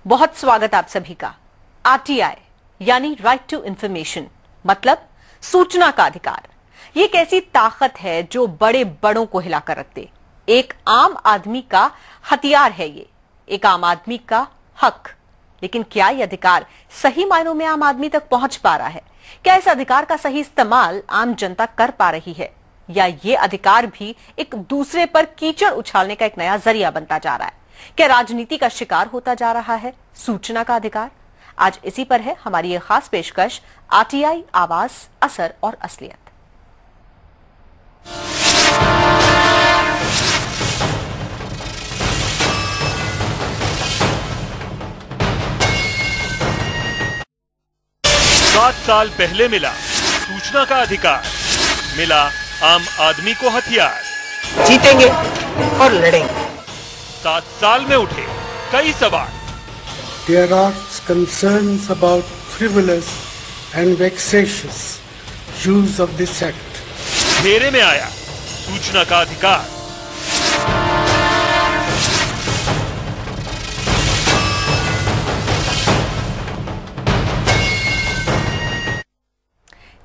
बहुत स्वागत आप सभी का। आरटीआई यानी राइट टू इंफॉर्मेशन मतलब सूचना का अधिकार। ये एक ऐसी ताकत है जो बड़े बड़ों को हिलाकर रख दे। एक आम आदमी का हथियार है ये, एक आम आदमी का हक। लेकिन क्या ये अधिकार सही मायनों में आम आदमी तक पहुंच पा रहा है? क्या इस अधिकार का सही इस्तेमाल आम जनता कर पा रही है, या ये अधिकार भी एक दूसरे पर कीचड़ उछालने का एक नया जरिया बनता जा रहा है? क्या राजनीति का शिकार होता जा रहा है सूचना का अधिकार? आज इसी पर है हमारी ये खास पेशकश, आरटीआई आवाज, असर और असलियत। सात साल पहले मिला सूचना का अधिकार, मिला आम आदमी को हथियार। जीतेंगे और लड़ेंगे। 7 साल में उठे कई सवाल। There are concerns about frivolous and vexatious use of this act. घेरे में आया सूचना का अधिकार।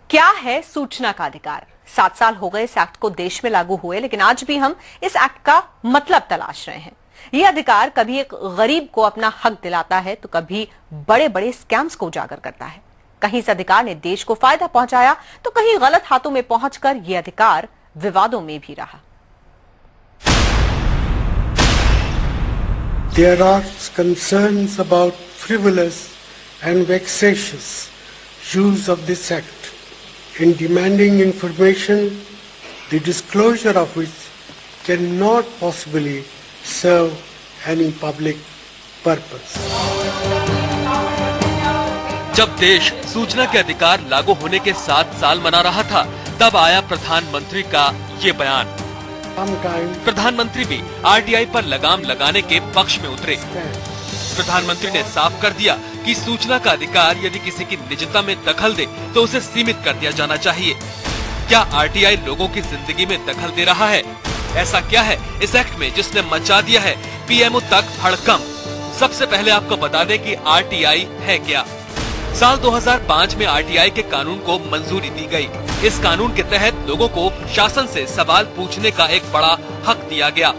क्या है सूचना का अधिकार? 7 साल हो गए इस एक्ट को देश में लागू हुए, लेकिन आज भी हम इस एक्ट का मतलब तलाश रहे हैं। यह अधिकार कभी एक गरीब को अपना हक दिलाता है तो कभी बड़े बड़े स्कैम्स को उजागर करता है। कहीं इस अधिकार ने देश को फायदा पहुंचाया तो कहीं गलत हाथों में पहुंचकर यह अधिकार विवादों में भी रहा। There are concerns about frivolous and vexatious use of this act in demanding information, the disclosure of which cannot possibly serve any public purpose. जब देश सूचना के अधिकार लागू होने के 7 साल मना रहा था, तब आया प्रधानमंत्री का ये बयान। प्रधानमंत्री भी आरटीआई पर लगाम लगाने के पक्ष में उतरे। प्रधानमंत्री ने साफ कर दिया कि सूचना का अधिकार यदि किसी की निजता में दखल दे तो उसे सीमित कर दिया जाना चाहिए। क्या आरटीआई लोगों की जिंदगी में दखल दे रहा है? ऐसा क्या है इस एक्ट में जिसने मचा दिया है पीएमओ तक हड़कंप? सबसे पहले आपको बता दें कि आरटीआई है क्या। साल 2005 में आरटीआई के कानून को मंजूरी दी गई। इस कानून के तहत लोगों को शासन से सवाल पूछने का एक बड़ा हक दिया गया।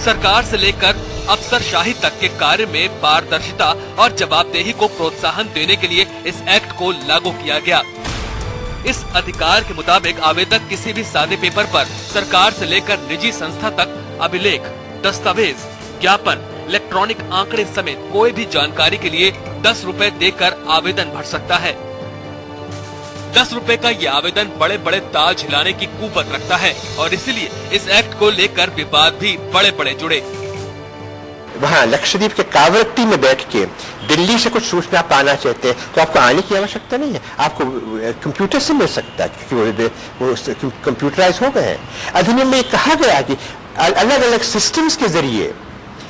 सरकार से लेकर अफसरशाही तक के कार्य में पारदर्शिता और जवाबदेही को प्रोत्साहन देने के लिए इस एक्ट को लागू किया गया। इस अधिकार के मुताबिक आवेदक किसी भी सादे पेपर पर सरकार से लेकर निजी संस्था तक अभिलेख, दस्तावेज, ज्ञापन, इलेक्ट्रॉनिक आंकड़े समेत कोई भी जानकारी के लिए 10 रुपए देकर आवेदन भर सकता है। 10 रुपए का ये आवेदन बड़े बड़े ताज हिलाने की कुवत रखता है और इसीलिए इस एक्ट को लेकर विवाद भी बड़े बड़े जुड़े। वहाँ लक्षद्वीप के कावरत्ती में बैठ के दिल्ली से कुछ सूचना पाना चाहते हैं तो आपको आने की आवश्यकता नहीं है, आपको कंप्यूटर से मिल सकता है क्योंकि वो कंप्यूटराइज हो गए हैं। अधिनियम में कहा गया कि अलग अलग सिस्टम्स के जरिए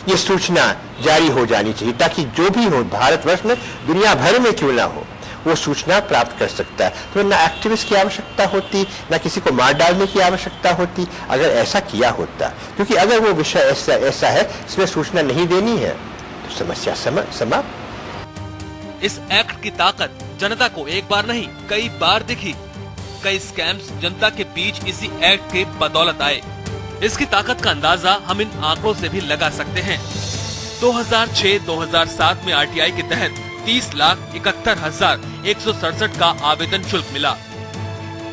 ये सूचना जारी हो जानी चाहिए ताकि जो भी हो भारतवर्ष में, दुनिया भर में क्यों ना हो, वो सूचना प्राप्त कर सकता है। तो ना एक्टिविस्ट की आवश्यकता होती, ना किसी को मार डालने की आवश्यकता होती अगर ऐसा किया होता। क्योंकि अगर वो विषय ऐसा है इसमें सूचना नहीं देनी है तो समस्या समाप्त। इस एक्ट की ताकत जनता को एक बार नहीं कई बार दिखी। कई स्कैम्स जनता के बीच इसी एक्ट के बदौलत आए। इसकी ताकत का अंदाजा हम इन आंकड़ों से भी लगा सकते हैं। 2006-2007 में आरटीआई के तहत 30,71,167 का आवेदन शुल्क मिला,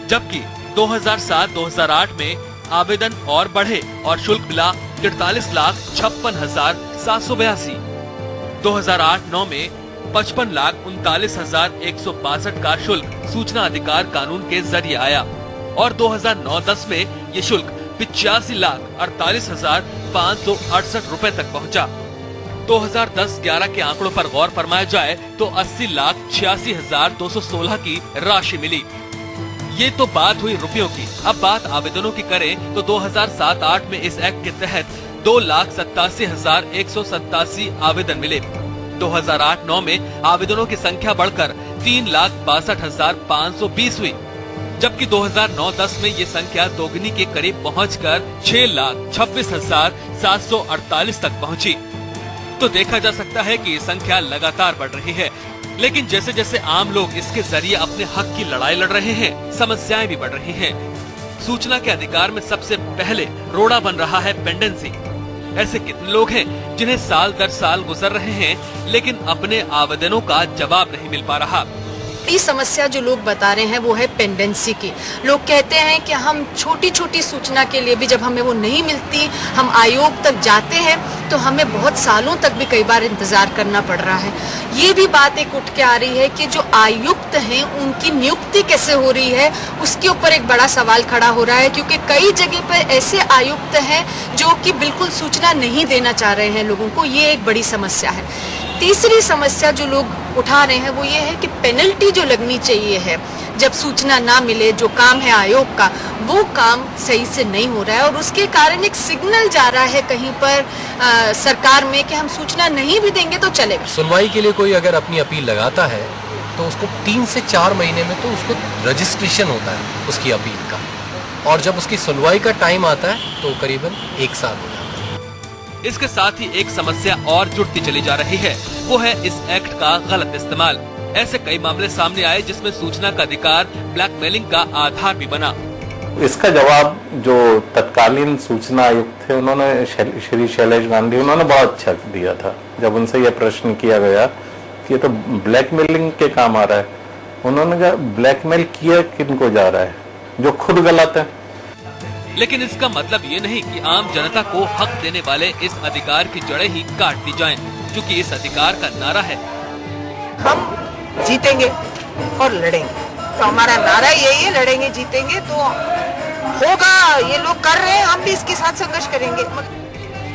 जबकि 2007-2008 में आवेदन और बढ़े और शुल्क मिला 43,56,782। 2008-9 में 55,39,162 का शुल्क सूचना अधिकार कानून के जरिए आया और 2009-10 में ये शुल्क 85,48,568 रुपए तक पहुंचा। 2010-11 के आंकड़ों पर गौर फरमाया जाए तो 80,86,216 की राशि मिली। ये तो बात हुई रुपयों की। अब बात आवेदनों की करें तो 2007-8 में इस एक्ट के तहत 2,87,187 आवेदन मिले। 2008-9 में आवेदनों की संख्या बढ़कर 3,62,520 हुई, जबकि 2009-10 में ये संख्या दोगुनी के करीब पहुंचकर 6,26,748 तक पहुंची। तो देखा जा सकता है कि ये संख्या लगातार बढ़ रही है। लेकिन जैसे जैसे आम लोग इसके जरिए अपने हक की लड़ाई लड़ रहे हैं, समस्याएं भी बढ़ रही हैं। सूचना के अधिकार में सबसे पहले रोड़ा बन रहा है पेंडेंसी। ऐसे कितने लोग हैं जिन्हें साल दर साल गुजर रहे हैं, लेकिन अपने आवेदनों का जवाब नहीं मिल पा रहा। बड़ी समस्या जो लोग बता रहे हैं वो है पेंडेंसी की। लोग कहते हैं कि हम छोटी छोटी सूचना के लिए भी जब हमें वो नहीं मिलती, हम आयोग तक जाते हैं तो हमें बहुत सालों तक भी कई बार इंतजार करना पड़ रहा है। ये भी बात एक उठ के आ रही है कि जो आयुक्त हैं उनकी नियुक्ति कैसे हो रही है, उसके ऊपर एक बड़ा सवाल खड़ा हो रहा है, क्योंकि कई जगह पर ऐसे आयुक्त हैं जो कि बिल्कुल सूचना नहीं देना चाह रहे हैं लोगों को। ये एक बड़ी समस्या है। तीसरी समस्या जो लोग उठा रहे हैं वो ये है कि पेनल्टी जो लगनी चाहिए है जब सूचना ना मिले, जो काम है आयोग का, वो काम सही से नहीं हो रहा है और उसके कारण एक सिग्नल जा रहा है कहीं पर सरकार में कि हम सूचना नहीं भी देंगे तो चलेगा। सुनवाई के लिए कोई अगर अपनी अपील लगाता है तो उसको 3 से 4 महीने में तो उसको रजिस्ट्रेशन होता है उसकी अपील का, और जब उसकी सुनवाई का टाइम आता है तो करीबन 1 साल हो जाता है। इसके साथ ही एक समस्या और जुड़ती चली जा रही है, वो है इस एक्ट का गलत इस्तेमाल। ऐसे कई मामले सामने आए जिसमें सूचना का अधिकार ब्लैकमेलिंग का आधार भी बना। इसका जवाब जो तत्कालीन सूचना आयुक्त थे उन्होंने, श्री शैलेश गांधी, उन्होंने बहुत अच्छा दिया था। जब उनसे यह प्रश्न किया गया कि ये तो ब्लैकमेलिंग के काम आ रहा है, उन्होंने कहा ब्लैकमेल किया किनको जा रहा है, जो खुद गलत है। लेकिन इसका मतलब ये नहीं कि आम जनता को हक देने वाले इस अधिकार की जड़ें ही काट दी जाएं, क्योंकि इस अधिकार का नारा है हम जीतेंगे और लड़ेंगे। तो हमारा नारा यही है, लड़ेंगे जीतेंगे। तो होगा, ये लोग कर रहे हैं, हम भी इसके साथ संघर्ष करेंगे।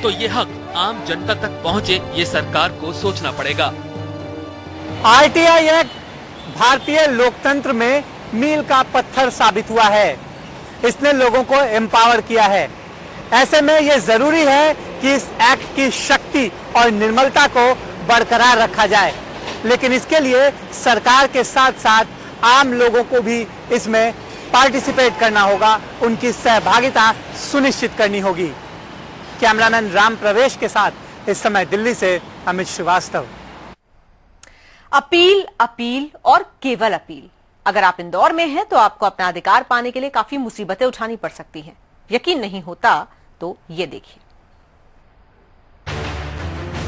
तो ये हक आम जनता तक पहुँचे, ये सरकार को सोचना पड़ेगा। आरटीआई एक्ट भारतीय लोकतंत्र में मील का पत्थर साबित हुआ है। इसने लोगों को एम्पावर किया है। ऐसे में यह जरूरी है कि इस एक्ट की शक्ति और निर्मलता को बरकरार रखा जाए, लेकिन इसके लिए सरकार के साथ साथ आम लोगों को भी इसमें पार्टिसिपेट करना होगा, उनकी सहभागिता सुनिश्चित करनी होगी। कैमरामैन राम प्रवेश के साथ इस समय दिल्ली से अमित श्रीवास्तव। अपील, अपील और केवल अपील। अगर आप इंदौर में हैं तो आपको अपना अधिकार पाने के लिए काफी मुसीबतें उठानी पड़ सकती हैं। यकीन नहीं होता तो ये देखिए।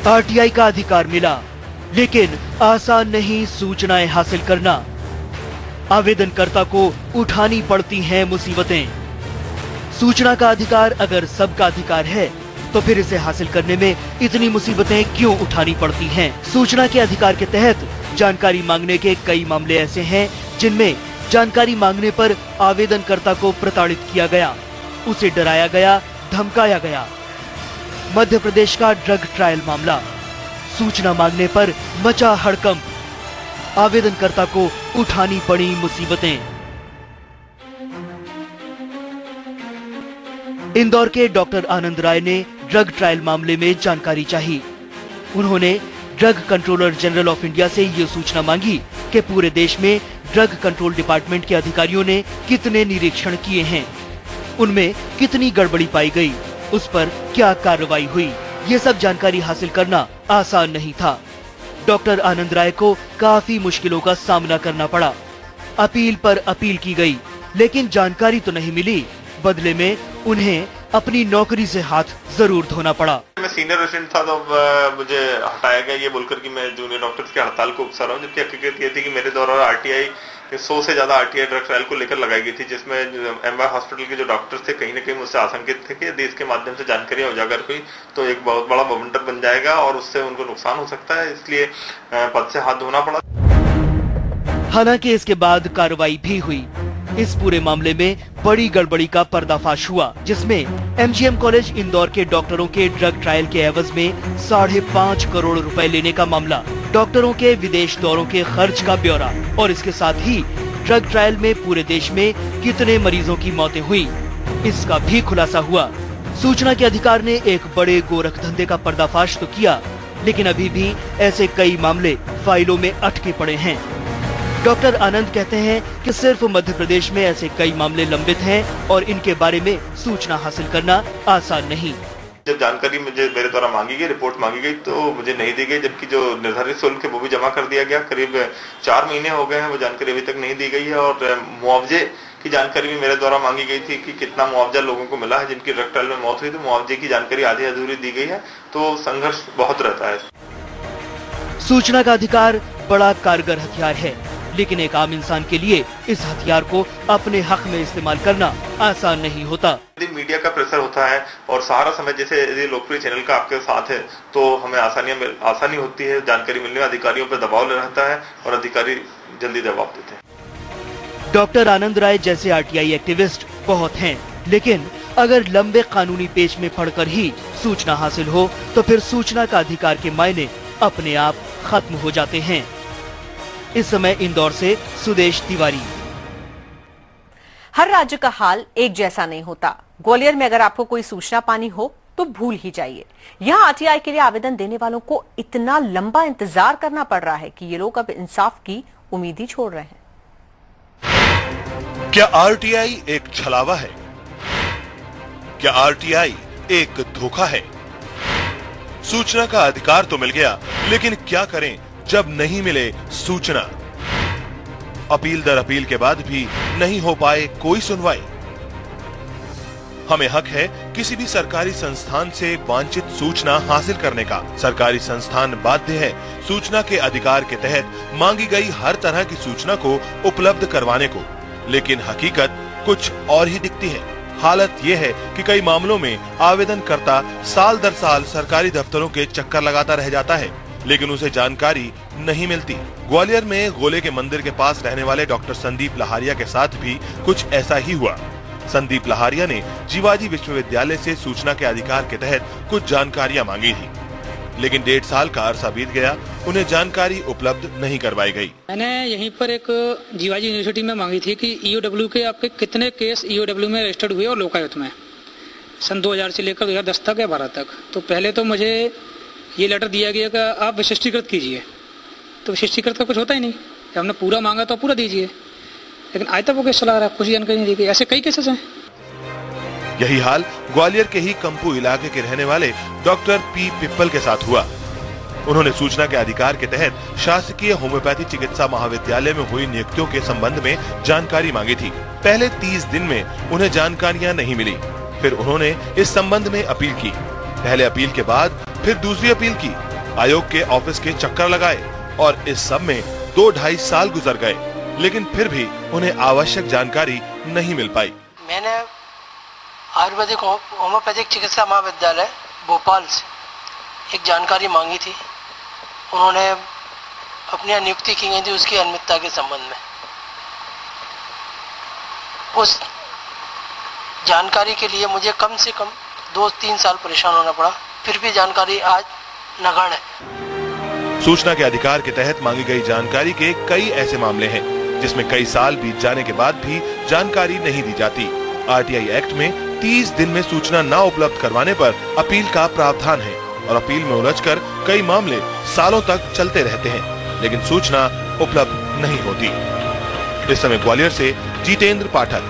आरटीआई का अधिकार मिला, लेकिन आसान नहीं सूचनाएं हासिल करना। आवेदनकर्ता को उठानी पड़ती हैं मुसीबतें। सूचना का अधिकार अगर सबका अधिकार है तो फिर इसे हासिल करने में इतनी मुसीबतें क्यों उठानी पड़ती हैं? सूचना के अधिकार के तहत जानकारी मांगने के कई मामले ऐसे हैं जिनमें जानकारी मांगने पर आवेदनकर्ता को प्रताड़ित किया गया, उसे डराया गया, धमकाया गया। मध्य प्रदेश का ड्रग ट्रायल मामला, सूचना मांगने पर मचा हड़कंप, आवेदनकर्ता को उठानी पड़ी मुसीबतें। इंदौर के डॉक्टर आनंद राय ने ड्रग ट्रायल मामले में जानकारी चाहिए। उन्होंने drug controller general of India से ये सूचना मांगी कि पूरे देश में ड्रग कंट्रोल डिपार्टमेंट के अधिकारियों ने कितने निरीक्षण किए हैं, उनमें कितनी गड़बड़ी पाई गई, उस पर क्या कार्रवाई हुई। ये सब जानकारी हासिल करना आसान नहीं था। डॉक्टर आनंद राय को काफी मुश्किलों का सामना करना पड़ा। अपील पर अपील की गई, लेकिन जानकारी तो नहीं मिली। बदले में उन्हें अपनी नौकरी से हाथ जरूर धोना पड़ा। मैं सीनियर रेजिडेंट था तो मुझे हटाया गया ये बोलकर कि मैं जूनियर डॉक्टर्स की हड़ताल को उकसा रहा हूँ, जबकि हकीकत ये थी कि मेरे द्वारा आरटीआई 100 से ज्यादा आरटीआई ड्रग ट्रायल को लेकर लगाई गई थी, जिसमें एमवाई हॉस्पिटल के जो डॉक्टर्स थे कहीं न कहीं मुझसे आशंकित थे कि यदि इसके माध्यम से जानकारी उजागर हुई तो एक बहुत बड़ा मोमेंटम बन जाएगा और उससे उनको नुकसान हो सकता है, इसलिए पद से हाथ धोना पड़ा। हालांकि इसके बाद कार्रवाई भी हुई। इस पूरे मामले में बड़ी गड़बड़ी का पर्दाफाश हुआ, जिसमें एमजीएम कॉलेज इंदौर के डॉक्टरों के ड्रग ट्रायल के एवज में 5.5 करोड़ रुपए लेने का मामला, डॉक्टरों के विदेश दौरों के खर्च का ब्यौरा और इसके साथ ही ड्रग ट्रायल में पूरे देश में कितने मरीजों की मौतें हुई, इसका भी खुलासा हुआ। सूचना के अधिकार ने एक बड़े गोरख धंधे का पर्दाफाश तो किया, लेकिन अभी भी ऐसे कई मामले फाइलों में अटके पड़े हैं। डॉक्टर आनंद कहते हैं कि सिर्फ मध्य प्रदेश में ऐसे कई मामले लंबित हैं और इनके बारे में सूचना हासिल करना आसान नहीं। जब जानकारी मुझे मेरे द्वारा मांगी गई, रिपोर्ट मांगी गई तो मुझे नहीं दी गई, जबकि जो निर्धारित शुल्क है वो भी जमा कर दिया गया। करीब 4 महीने हो गए हैं, वो जानकारी अभी तक नहीं दी गई है। और मुआवजे की जानकारी भी मेरे द्वारा मांगी गई थी कि कितना मुआवजा लोगों को मिला है जिनकी ड्रग ट्रायल में मौत हुई, तो मुआवजे की जानकारी आधी अधूरी दी गई है। तो संघर्ष बहुत रहता है। सूचना का अधिकार बड़ा कारगर हथियार है, लेकिन एक आम इंसान के लिए इस हथियार को अपने हक में इस्तेमाल करना आसान नहीं होता। यदि मीडिया का प्रेशर होता है और सहारा समय जैसे यदि लोकप्रिय चैनल का आपके साथ है तो हमें आसानी होती है, जानकारी मिलने में अधिकारियों पर दबाव रहता है और अधिकारी जल्दी जवाब देते हैं। डॉक्टर आनंद राय जैसे आरटीआई एक्टिविस्ट बहुत हैं, लेकिन अगर लंबे कानूनी पेच में पड़कर ही सूचना हासिल हो तो फिर सूचना का अधिकार के मायने अपने आप खत्म हो जाते हैं। इस समय इंदौर से सुदेश तिवारी। हर राज्य का हाल एक जैसा नहीं होता। ग्वालियर में अगर आपको कोई सूचना पानी हो तो भूल ही जाइए। यहाँ आरटीआई के लिए आवेदन देने वालों को इतना लंबा इंतजार करना पड़ रहा है कि ये लोग अब इंसाफ की उम्मीद ही छोड़ रहे हैं। क्या आरटीआई एक छलावा है? क्या आरटीआई एक धोखा है? सूचना का अधिकार तो मिल गया, लेकिन क्या करें जब नहीं मिले सूचना? अपील दर अपील के बाद भी नहीं हो पाए कोई सुनवाई। हमें हक है किसी भी सरकारी संस्थान से वांछित सूचना हासिल करने का। सरकारी संस्थान बाध्य है सूचना के अधिकार के तहत मांगी गई हर तरह की सूचना को उपलब्ध करवाने को, लेकिन हकीकत कुछ और ही दिखती है। हालत यह है कि कई मामलों में आवेदनकर्ता साल दर साल सरकारी दफ्तरों के चक्कर लगाता रह जाता है, लेकिन उसे जानकारी नहीं मिलती। ग्वालियर में गोले के मंदिर के पास रहने वाले डॉक्टर संदीप लहारिया के साथ भी कुछ ऐसा ही हुआ। संदीप लहारिया ने जीवाजी विश्वविद्यालय से सूचना के अधिकार के तहत कुछ जानकारियां मांगी थी, लेकिन 1.5 साल का अरसा बीत गया, उन्हें जानकारी उपलब्ध नहीं करवाई गई। मैंने यहीं पर एक जीवाजी यूनिवर्सिटी में मांगी थी कि ईओडब्ल्यू के आपके कितने केस ईओडब्ल्यू में रजिस्टर्ड हुए और लोकायुक्त में सन 2000 से लेकर 2010 तक या 12 तक। तो पहले तो मुझे ये लेटर दिया गया कि आप विशिष्टीकृत कीजिए, तो विशिष्टीकृत का कुछ होता ही नहीं। जब हमने पूरा मांगा तो पूरा दीजिए, लेकिन आज तक वो केस चला रहा है, कुछ जानकारी नहीं दी गई। ऐसे कई केसेस हैं। यही हाल ग्वालियर के ही कंपू इलाके के रहने वाले डॉक्टर पी पिप्पल के साथ हुआ। उन्होंने सूचना के अधिकार के तहत शासकीय होम्योपैथी चिकित्सा महाविद्यालय में हुई नियुक्तियों के संबंध में जानकारी मांगी थी। पहले 30 दिन में उन्हें जानकारियां नहीं मिली। फिर उन्होंने इस संबंध में अपील की। पहले अपील के बाद फिर दूसरी अपील की। आयोग के ऑफिस के चक्कर लगाए और इस सब में 2-2.5 साल गुजर गए, लेकिन फिर भी उन्हें आवश्यक जानकारी नहीं मिल पाई। मैंने आयुर्वेदिक होम्योपैथिक चिकित्सा महाविद्यालय भोपाल से एक जानकारी मांगी थी। उन्होंने अपनी नियुक्ति की गई थी उसकी अनियमितता के संबंध में। उस जानकारी के लिए मुझे कम से कम 2-3 साल परेशान होना पड़ा, फिर भी जानकारी आज नगण्य है। सूचना के अधिकार के तहत मांगी गई जानकारी के कई ऐसे मामले हैं जिसमें कई साल बीत जाने के बाद भी जानकारी नहीं दी जाती। आरटीआई एक्ट में 30 दिन में सूचना न उपलब्ध करवाने पर अपील का प्रावधान है और अपील में उलझकर कई मामले सालों तक चलते रहते हैं, लेकिन सूचना उपलब्ध नहीं होती। इस समय ग्वालियर से जितेंद्र पाठक,